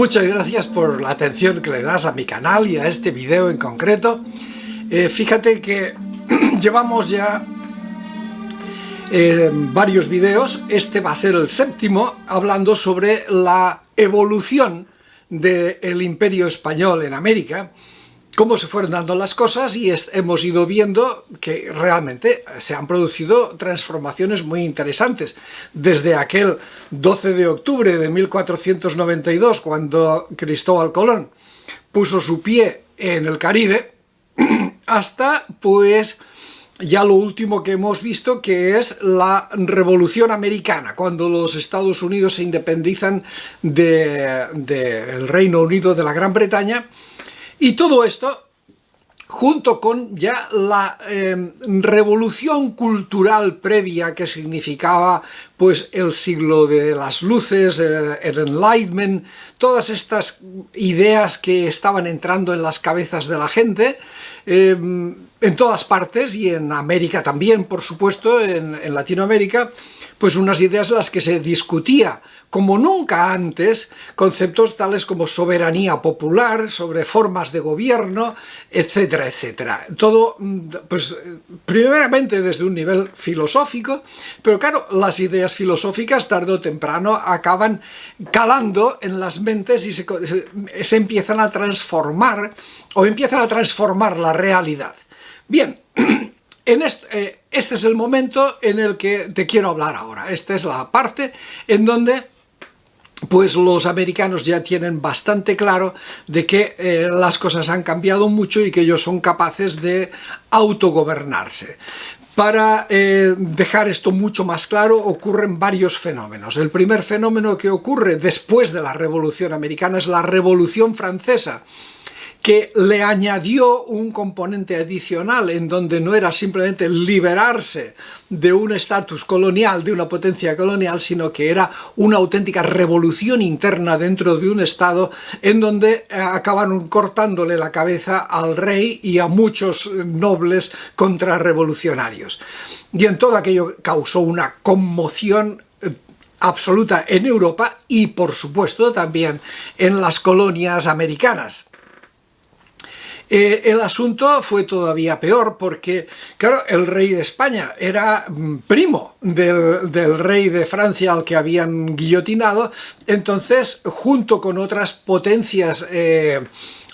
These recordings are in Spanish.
Muchas gracias por la atención que le das a mi canal y a este video en concreto. Fíjate que llevamos ya varios videos, este va a ser el séptimo, hablando sobre la evolución del Imperio Español en América, cómo se fueron dando las cosas, y hemos ido viendo que realmente se han producido transformaciones muy interesantes. Desde aquel 12 de octubre de 1492, cuando Cristóbal Colón puso su pie en el Caribe, hasta pues ya lo último que hemos visto, que es la Revolución Americana, cuando los Estados Unidos se independizan del Reino Unido de la Gran Bretaña. Y todo esto, junto con ya la revolución cultural previa que significaba pues el siglo de las luces, el Enlightenment, todas estas ideas que estaban entrando en las cabezas de la gente, en todas partes, y en América también, por supuesto, en Latinoamérica, pues unas ideas en las que se discutía como nunca antes conceptos tales como soberanía popular, sobre formas de gobierno, etcétera, etcétera. Todo, pues, primeramente desde un nivel filosófico, pero claro, las ideas filosóficas tarde o temprano acaban calando en las mentes y se empiezan a transformar, o empiezan a transformar la realidad. Bien, este es el momento en el que te quiero hablar ahora. Esta es la parte en donde pues los americanos ya tienen bastante claro de que las cosas han cambiado mucho y que ellos son capaces de autogobernarse. Para dejar esto mucho más claro, ocurren varios fenómenos. El primer fenómeno que ocurre después de la Revolución Americana es la Revolución Francesa, que le añadió un componente adicional en donde no era simplemente liberarse de un estatus colonial, de una potencia colonial, sino que era una auténtica revolución interna dentro de un estado en donde acabaron cortándole la cabeza al rey y a muchos nobles contrarrevolucionarios. Y en todo aquello causó una conmoción absoluta en Europa y, por supuesto, también en las colonias americanas. El asunto fue todavía peor porque, claro, el rey de España era primo del rey de Francia al que habían guillotinado. Entonces, junto con otras potencias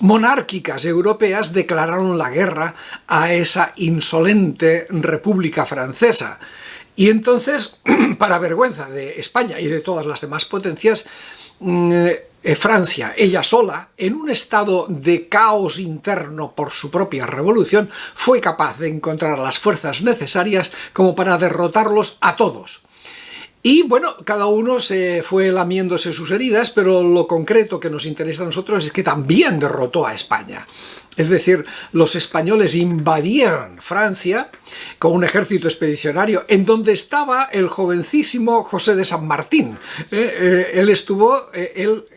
monárquicas europeas, declararon la guerra a esa insolente República Francesa. Y entonces, para vergüenza de España y de todas las demás potencias, Francia, ella sola, en un estado de caos interno por su propia revolución, fue capaz de encontrar las fuerzas necesarias como para derrotarlos a todos. Y bueno, cada uno se fue lamiéndose sus heridas, pero lo concreto que nos interesa a nosotros es que también derrotó a España. Es decir, los españoles invadieron Francia con un ejército expedicionario en donde estaba el jovencísimo José de San Martín. Él estuvo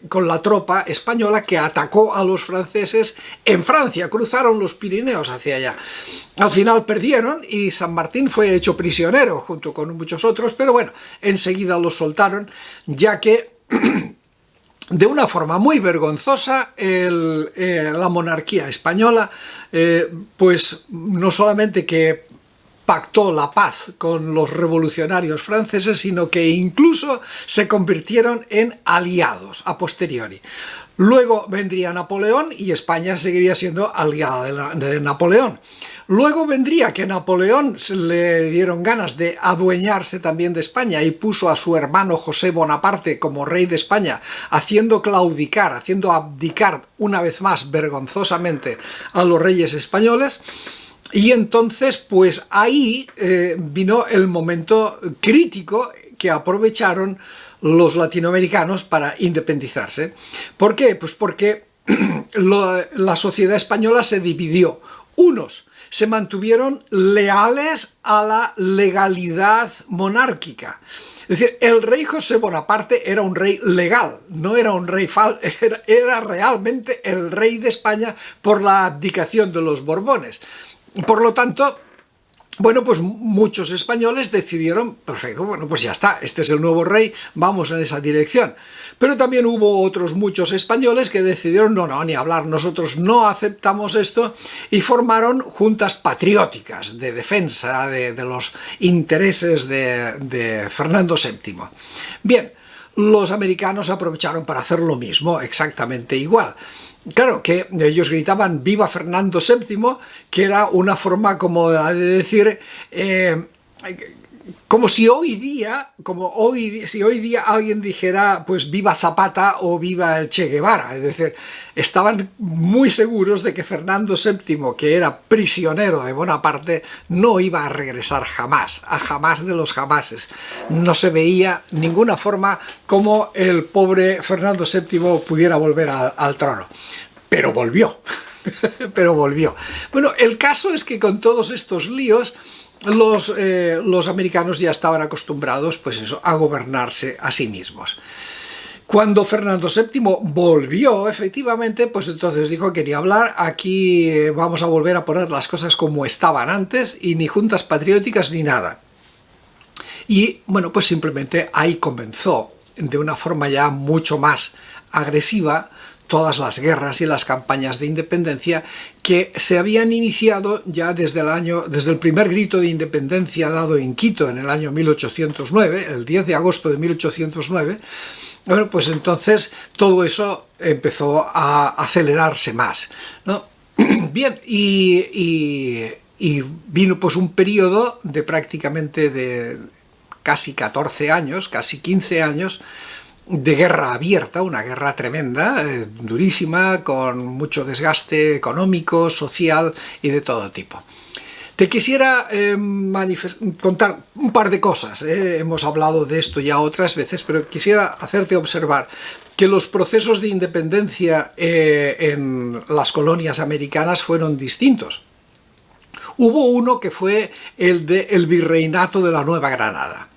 con la tropa española que atacó a los franceses en Francia, cruzaron los Pirineos hacia allá. Al final perdieron y San Martín fue hecho prisionero junto con muchos otros, pero bueno, enseguida los soltaron, ya que de una forma muy vergonzosa la monarquía española pues no solamente que pactó la paz con los revolucionarios franceses, sino que incluso se convirtieron en aliados a posteriori. Luego vendría Napoleón y España seguiría siendo aliada de Napoleón. Luego vendría que Napoleón le dieron ganas de adueñarse también de España y puso a su hermano José Bonaparte como rey de España, haciendo claudicar, haciendo abdicar una vez más vergonzosamente a los reyes españoles. Y entonces pues ahí vino el momento crítico que aprovecharon los latinoamericanos para independizarse. ¿Por qué? Pues porque la sociedad española se dividió. Unos se mantuvieron leales a la legalidad monárquica. Es decir, el rey José Bonaparte era un rey legal, no era un rey falso, era realmente el rey de España por la abdicación de los Borbones. Por lo tanto, Bueno, pues muchos españoles decidieron, perfecto, bueno, pues ya está, este es el nuevo rey, vamos en esa dirección. Pero también hubo otros muchos españoles que decidieron, no, ni hablar, nosotros no aceptamos esto, y formaron juntas patrióticas de defensa de los intereses de Fernando VII. Bien, los americanos aprovecharon para hacer lo mismo, exactamente igual. Claro, que ellos gritaban «Viva Fernando VII», que era una forma como de decir, como si hoy día, si hoy día alguien dijera pues «Viva Zapata» o «Viva el Che Guevara». Es decir, estaban muy seguros de que Fernando VII, que era prisionero de Bonaparte, no iba a regresar jamás, a jamás de los jamases. No se veía ninguna forma como el pobre Fernando VII pudiera volver al trono. Pero volvió, pero volvió. Bueno, el caso es que con todos estos líos, los americanos ya estaban acostumbrados, pues eso, a gobernarse a sí mismos. Cuando Fernando VII volvió, efectivamente, pues entonces dijo que quería hablar, aquí vamos a volver a poner las cosas como estaban antes, y ni juntas patrióticas ni nada. Y bueno, pues simplemente ahí comenzó, de una forma ya mucho más agresiva, todas las guerras y las campañas de independencia que se habían iniciado ya desde el primer grito de independencia dado en Quito en el año 1809, el 10 de agosto de 1809. Bueno, pues entonces todo eso empezó a acelerarse más, ¿no? Bien, y vino pues un periodo de prácticamente de casi 14 años, casi 15 años, de guerra abierta, una guerra tremenda, durísima, con mucho desgaste económico, social y de todo tipo. Te quisiera contar un par de cosas, hemos hablado de esto ya otras veces, pero quisiera hacerte observar que los procesos de independencia en las colonias americanas fueron distintos. Hubo uno que fue el del Virreinato de la Nueva Granada,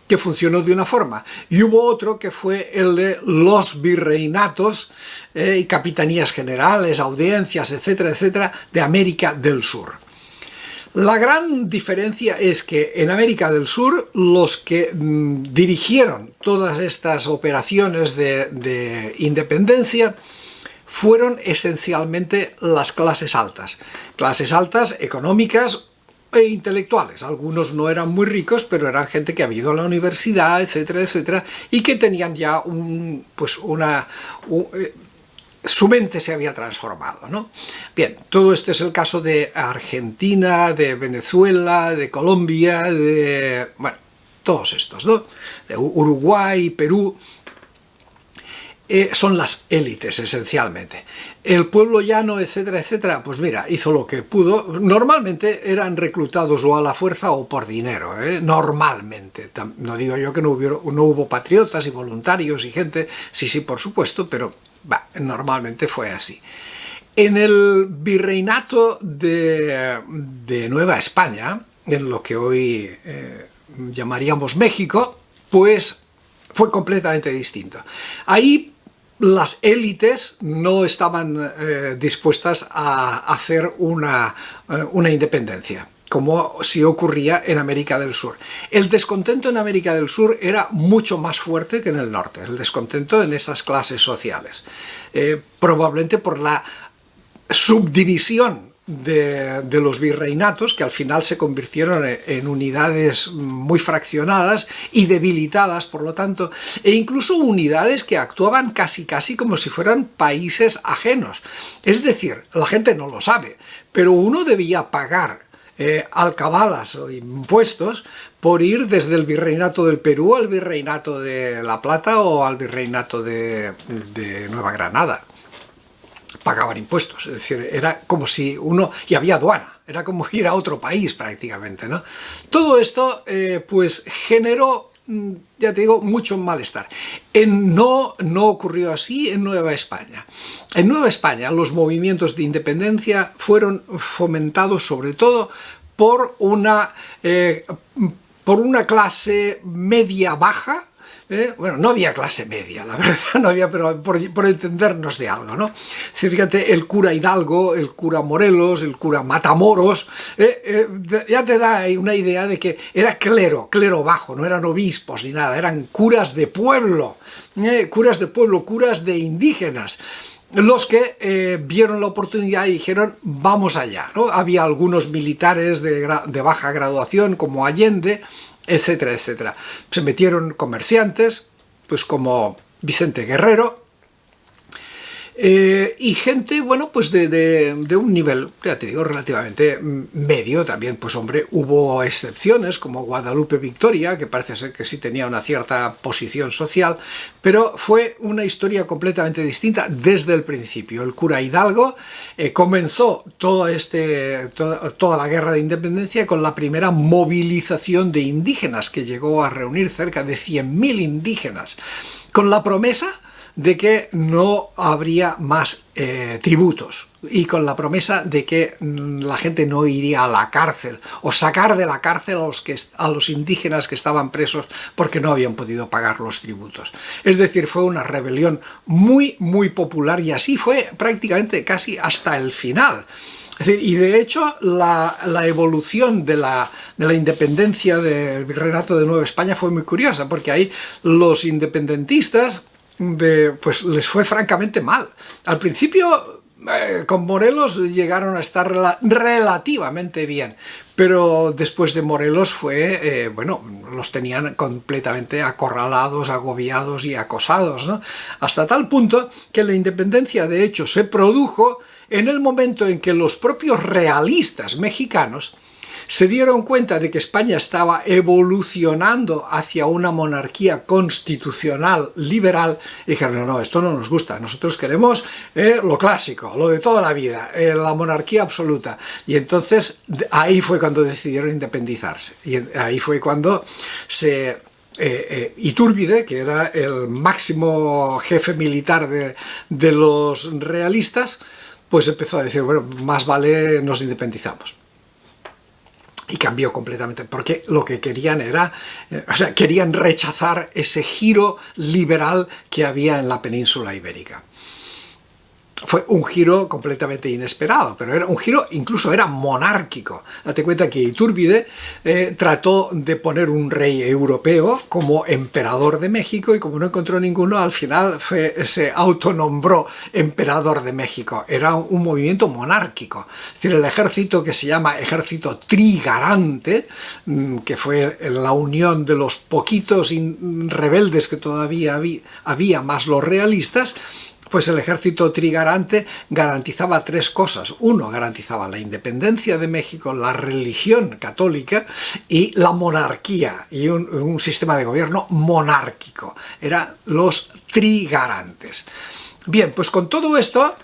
que funcionó de una forma, y hubo otro que fue el de los virreinatos y capitanías generales, audiencias, etcétera, etcétera, de América del Sur. La gran diferencia es que en América del Sur los que dirigieron todas estas operaciones de independencia fueron esencialmente las clases altas económicas e intelectuales. Algunos no eran muy ricos, pero eran gente que había ido a la universidad, etcétera, etcétera, y que tenían ya su mente se había transformado, ¿no? Bien, todo esto es el caso de Argentina, de Venezuela, de Colombia, bueno, todos estos, ¿no? De Uruguay, Perú. Son las élites esencialmente. El pueblo llano, etcétera, etcétera, pues mira, hizo lo que pudo. Normalmente eran reclutados o a la fuerza o por dinero, normalmente. No digo yo que no hubo patriotas y voluntarios y gente, sí, por supuesto, pero normalmente fue así. En el virreinato de Nueva España, en lo que hoy llamaríamos México, pues fue completamente distinto. Ahí las élites no estaban dispuestas a hacer una independencia, como si ocurría en América del Sur. El descontento en América del Sur era mucho más fuerte que en el norte, el descontento en esas clases sociales, probablemente por la subdivisión de los virreinatos, que al final se convirtieron en unidades muy fraccionadas y debilitadas, por lo tanto, e incluso unidades que actuaban casi como si fueran países ajenos. Es decir, la gente no lo sabe, pero uno debía pagar alcabalas o impuestos por ir desde el virreinato del Perú al virreinato de La Plata o al virreinato de Nueva Granada. Pagaban impuestos, es decir, era como si y había aduana, era como ir a otro país prácticamente, ¿no? Todo esto pues generó, ya te digo, mucho malestar. No ocurrió así en Nueva España. En Nueva España los movimientos de independencia fueron fomentados sobre todo por una clase media-baja, Bueno, no había clase media, la verdad, no había, pero por entendernos de algo, ¿no? Fíjate, el cura Hidalgo, el cura Morelos, el cura Matamoros, ya te da una idea de que era clero bajo, no eran obispos ni nada, eran curas de pueblo, curas de indígenas, los que vieron la oportunidad y dijeron vamos allá, ¿no? Había algunos militares de baja graduación como Allende, etcétera, etcétera. Se metieron comerciantes, pues como Vicente Guerrero, y gente, bueno, pues de un nivel, ya te digo, relativamente medio. También, pues hombre, hubo excepciones como Guadalupe Victoria, que parece ser que sí tenía una cierta posición social, pero fue una historia completamente distinta desde el principio. El cura Hidalgo comenzó toda la guerra de independencia con la primera movilización de indígenas, que llegó a reunir cerca de 100.000 indígenas, con la promesa de que no habría más tributos, y con la promesa de que la gente no iría a la cárcel, o sacar de la cárcel a los indígenas que estaban presos porque no habían podido pagar los tributos. Es decir, fue una rebelión muy, muy popular, y así fue prácticamente casi hasta el final. Es decir, y de hecho la evolución de la independencia del Virreinato de Nueva España fue muy curiosa, porque ahí los independentistas pues les fue francamente mal. Al principio con Morelos llegaron a estar relativamente bien, pero después de Morelos fue, bueno, los tenían completamente acorralados, agobiados y acosados, ¿no? Hasta tal punto que la independencia de hecho se produjo en el momento en que los propios realistas mexicanos se dieron cuenta de que España estaba evolucionando hacia una monarquía constitucional liberal, y dijeron, no, esto no nos gusta, nosotros queremos lo clásico, lo de toda la vida, la monarquía absoluta. Y entonces ahí fue cuando decidieron independizarse, y ahí fue cuando Iturbide, que era el máximo jefe militar de los realistas, pues empezó a decir, bueno, más vale nos independizamos. Y cambió completamente, porque lo que querían era, querían rechazar ese giro liberal que había en la península ibérica. Fue un giro completamente inesperado, pero era un giro, incluso era monárquico. Date cuenta que Iturbide trató de poner un rey europeo como emperador de México, y como no encontró ninguno, al final se autonombró emperador de México. Era un movimiento monárquico. Es decir, el ejército, que se llama ejército trigarante, que fue la unión de los poquitos rebeldes que todavía había más los realistas, pues el ejército trigarante garantizaba tres cosas. Uno, garantizaba la independencia de México, la religión católica y la monarquía, y un sistema de gobierno monárquico. Eran los trigarantes. Bien, pues con todo esto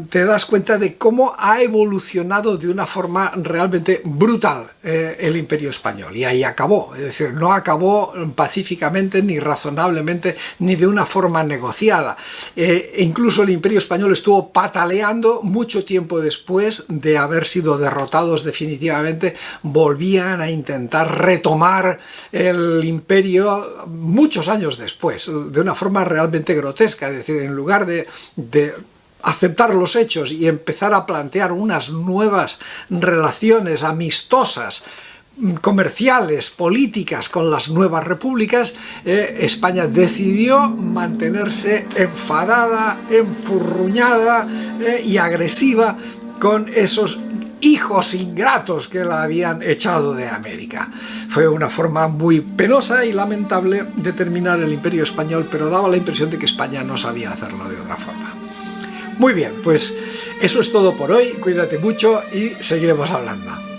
te das cuenta de cómo ha evolucionado de una forma realmente brutal el Imperio Español, y ahí acabó. Es decir, no acabó pacíficamente, ni razonablemente, ni de una forma negociada. Incluso el Imperio Español estuvo pataleando mucho tiempo después de haber sido derrotados definitivamente. Volvían a intentar retomar el imperio muchos años después, de una forma realmente grotesca. Es decir, en lugar de aceptar los hechos y empezar a plantear unas nuevas relaciones amistosas, comerciales, políticas con las nuevas repúblicas, España decidió mantenerse enfadada, enfurruñada y agresiva con esos hijos ingratos que la habían echado de América. Fue una forma muy penosa y lamentable de terminar el Imperio Español, pero daba la impresión de que España no sabía hacerlo de otra forma. Muy bien, pues eso es todo por hoy. Cuídate mucho y seguiremos hablando.